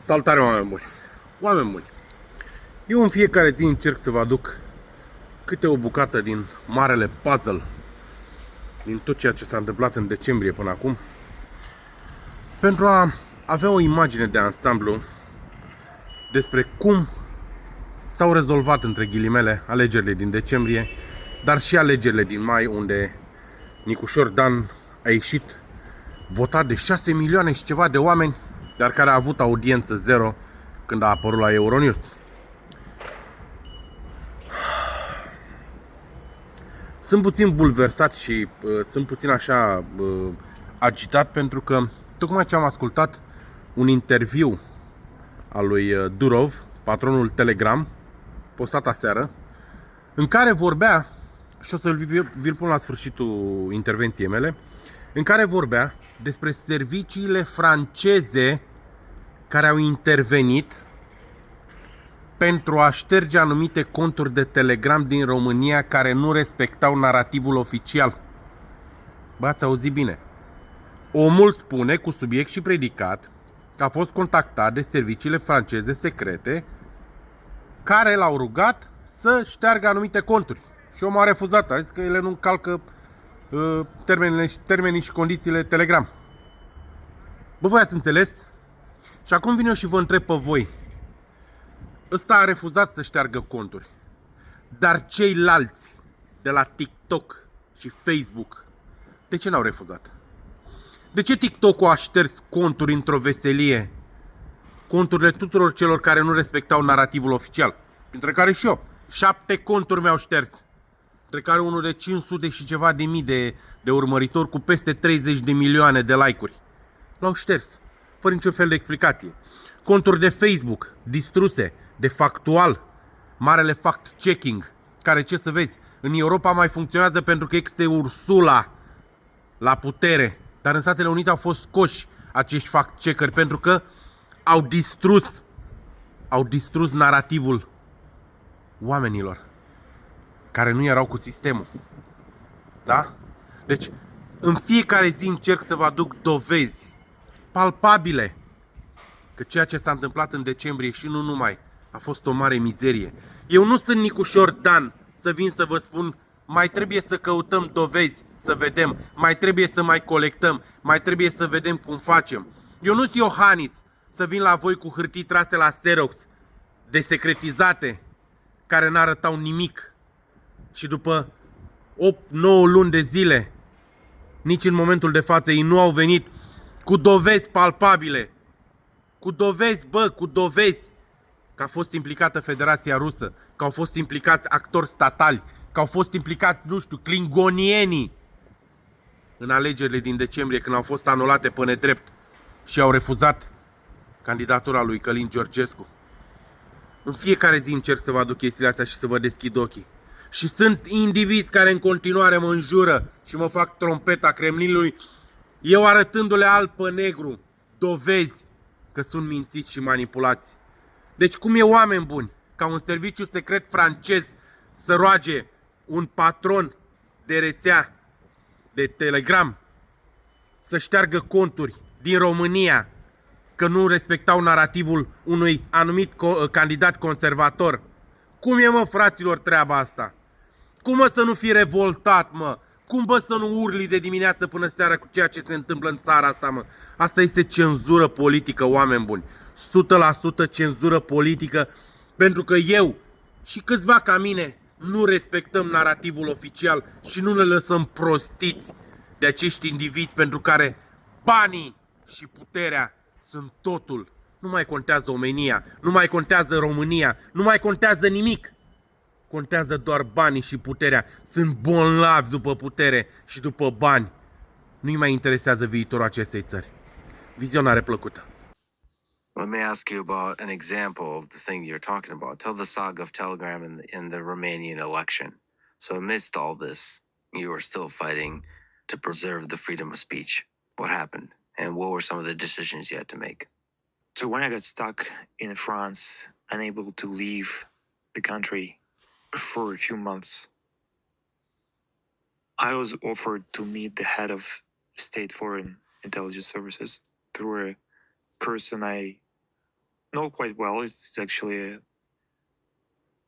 Salutare, oameni buni! Oameni buni! Eu în fiecare zi încerc să vă aduc câte o bucată din marele puzzle din tot ceea ce s-a întâmplat în decembrie până acum, pentru a avea o imagine de ansamblu despre cum s-au rezolvat, între ghilimele, alegerile din decembrie, dar și alegerile din mai, unde Nicușor Dan a ieșit votat de 6 milioane și ceva de oameni, dar care a avut audiență zero când a apărut la Euronews. Sunt puțin bulversat și sunt puțin așa agitat, pentru că tocmai ce am ascultat un interviu al lui Durov, patronul Telegram, postat aseară, în care vorbea, și o să vi-l pun la sfârșitul intervenției mele, în care vorbea despre serviciile franceze care au intervenit pentru a șterge anumite conturi de Telegram din România care nu respectau narativul oficial. Bă, ați auzit bine. Omul spune, cu subiect și predicat, că a fost contactat de serviciile franceze secrete care l-au rugat să șteargă anumite conturi. Și omul a refuzat, a zis că ele nu încalcă termenii și condițiile Telegram. Bă, voi ați înțeles? Și acum vin eu și vă întreb pe voi. Ăsta a refuzat să șteargă conturi, dar ceilalți de la TikTok și Facebook, de ce n-au refuzat? De ce TikTok-ul a șters conturi într-o veselie? Conturile tuturor celor care nu respectau narativul oficial, printre care și eu. 7 conturi mi-au șters, între care unul de 500 și ceva de mii de urmăritori cu peste 30 de milioane de like-uri. L-au șters, fără niciun fel de explicație. Conturi de Facebook distruse, de Factual, marele fact-checking, care, ce să vezi, în Europa mai funcționează pentru că este Ursula la putere, dar în Statele Unite au fost scoși acești fact-checkeri pentru că au distrus narativul oamenilor care nu erau cu sistemul. Da? Deci, în fiecare zi încerc să vă aduc dovezi palpabile că ceea ce s-a întâmplat în decembrie și nu numai a fost o mare mizerie. Eu nu sunt Nicușor Dan să vin să vă spun mai trebuie să căutăm dovezi, să vedem, mai trebuie să mai colectăm, mai trebuie să vedem cum facem. Eu nu sunt Iohannis să vin la voi cu hârtii trase la Xerox, desecretizate, care n-arătau nimic. Și după 8-9 luni de zile, nici în momentul de față ei nu au venit cu dovezi palpabile. Cu dovezi, bă, cu dovezi că a fost implicată Federația Rusă, că au fost implicați actori statali, că au fost implicați, nu știu, klingonienii în alegerile din decembrie, când au fost anulate pe nedrept și au refuzat candidatura lui Călin Georgescu. În fiecare zi încerc să vă aduc chestiile astea și să vă deschid ochii. Și sunt indivizi care în continuare mă înjură și mă fac trompeta Kremlinului, eu arătându-le alb pe negru dovezi că sunt mințiți și manipulați. Deci cum e, oameni buni, ca un serviciu secret francez să roage un patron de rețea de Telegram să șteargă conturi din România că nu respectau narativul unui anumit candidat conservator? Cum e, mă, fraților, treaba asta? Cum, mă, să nu fii revoltat, mă? Cum, bă, să nu urli de dimineață până seara cu ceea ce se întâmplă în țara asta, mă? Asta este cenzură politică, oameni buni. 100% cenzură politică, pentru că eu și câțiva ca mine nu respectăm narativul oficial și nu ne lăsăm prostiți de acești indivizi pentru care banii și puterea sunt totul. Nu mai contează omenia, nu mai contează România, nu mai contează nimic. Contează doar banii și puterea. Sunt bolnavi după putere și după bani. Nu-i mai interesează viitorul acestei țări. Vizionare plăcută. Let me ask you about an example of the thing you're talking about. Tell the saga of Telegram in the Romanian election. So amidst all this, you were still fighting to preserve the freedom of speech. What happened? And what were some of the decisions you had to make? So when I got stuck in France, unable to leave the country for a few months, I was offered to meet the head of state foreign intelligence services through a person I know quite well. It's actually a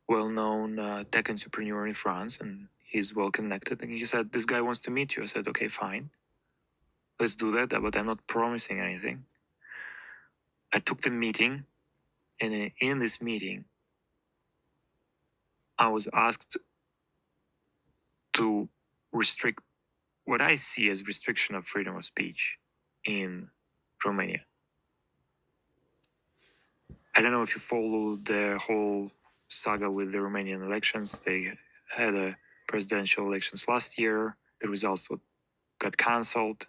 well-known tech entrepreneur in France, and he's well connected. And he said, "This guy wants to meet you." I said, "Okay, fine, let's do that, but I'm not promising anything." I took the meeting, and in this meeting, I was asked to restrict what I see as restriction of freedom of speech in Romania. I don't know if you followed the whole saga with the Romanian elections. They had a presidential elections last year. The results got cancelled.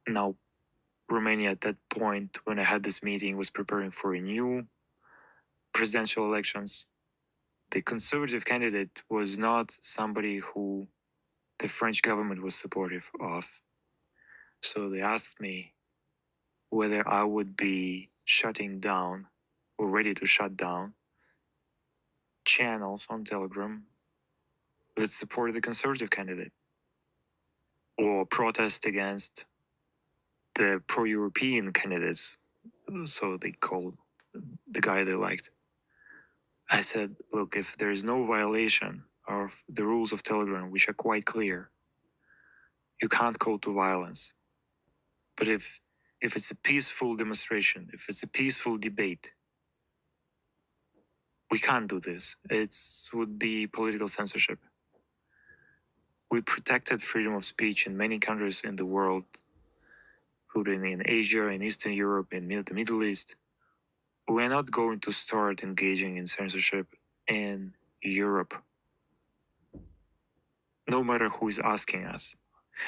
Now, Romania at that point, when I had this meeting, was preparing for a new presidential elections. The conservative candidate was not somebody who the French government was supportive of. So they asked me whether I would be shutting down or ready to shut down channels on Telegram that supported the conservative candidate or protest against the pro-European candidates. So they called the guy they liked. I said, look, if there is no violation of the rules of Telegram, which are quite clear, you can't call to violence. But if it's a peaceful demonstration, if it's a peaceful debate, we can't do this. It would be political censorship. We protected freedom of speech in many countries in the world, including in Asia, in Eastern Europe, in the Middle East. We're not going to start engaging in censorship in Europe, no matter who is asking us.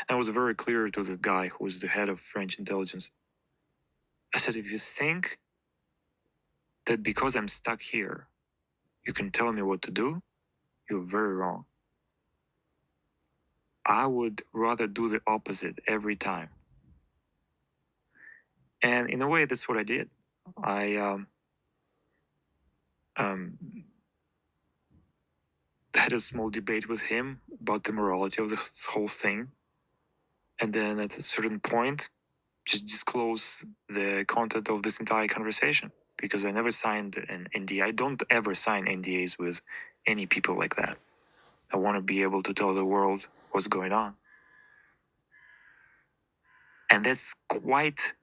I was very clear to the guy who was the head of French intelligence. I said, if you think that because I'm stuck here, you can tell me what to do, you're very wrong. I would rather do the opposite every time. And in a way, that's what I did. I had a small debate with him about the morality of this whole thing. And then at a certain point, just disclose the content of this entire conversation, because I never signed an NDA. I don't ever sign NDAs with any people like that. I want to be able to tell the world what's going on. And that's quite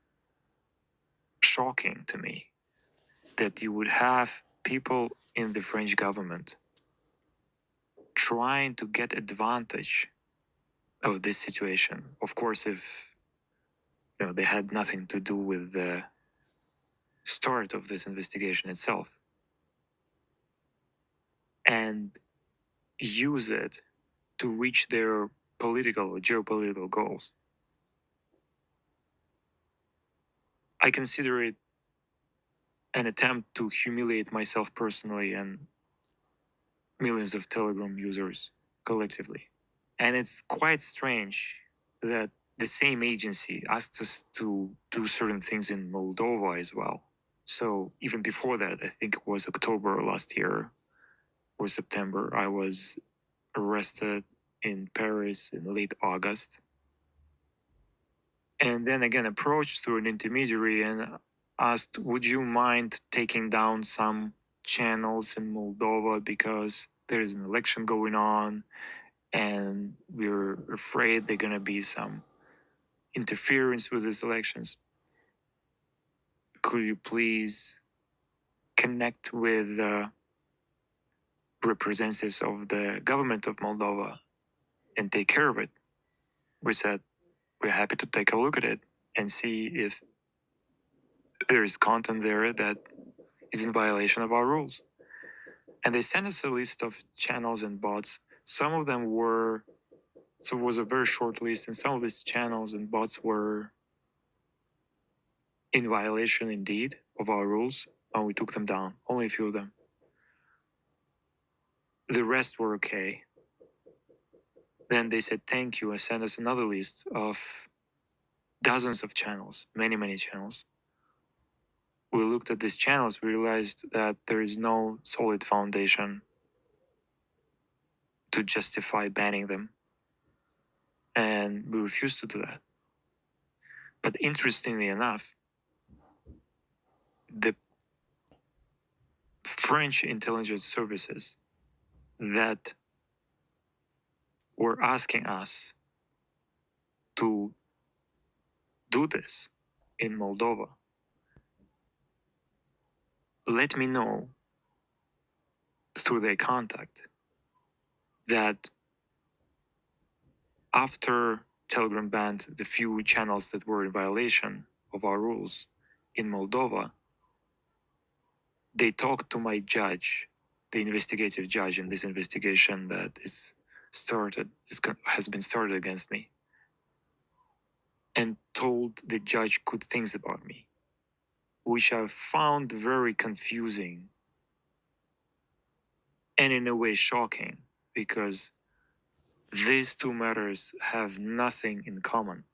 shocking to me, that you would have people in the French government trying to get advantage of this situation. Of course, if they had nothing to do with the start of this investigation itself, and use it to reach their political or geopolitical goals. I consider it an attempt to humiliate myself personally and millions of Telegram users collectively. And it's quite strange that the same agency asked us to do certain things in Moldova as well. So even before that, I think it was October last year or September, I was arrested in Paris in late August. And then again approached through an intermediary and asked, would you mind taking down some channels in Moldova because there is an election going on and we're afraid there's going to be some interference with these elections. Could you please connect with representatives of the government of Moldova and take care of it? We said, we're happy to take a look at it and see if there is content there that is in violation of our rules. And they sent us a list of channels and bots. Some of them were, so it was a very short list, and some of these channels and bots were in violation indeed of our rules, and we took them down, only a few of them. The rest were okay. Then they said thank you and sent us another list of dozens of channels, many channels. We looked at these channels, we realized that there is no solid foundation to justify banning them, and we refused to do that. But interestingly enough, the French intelligence services that were asking us to do this in Moldova. Let me know through their contact that after Telegram banned the few channels that were in violation of our rules in Moldova, they talked to my judge, the investigative judge in this investigation that has been started against me, and told the judge good things about me, which I found very confusing and in a way shocking, because these two matters have nothing in common.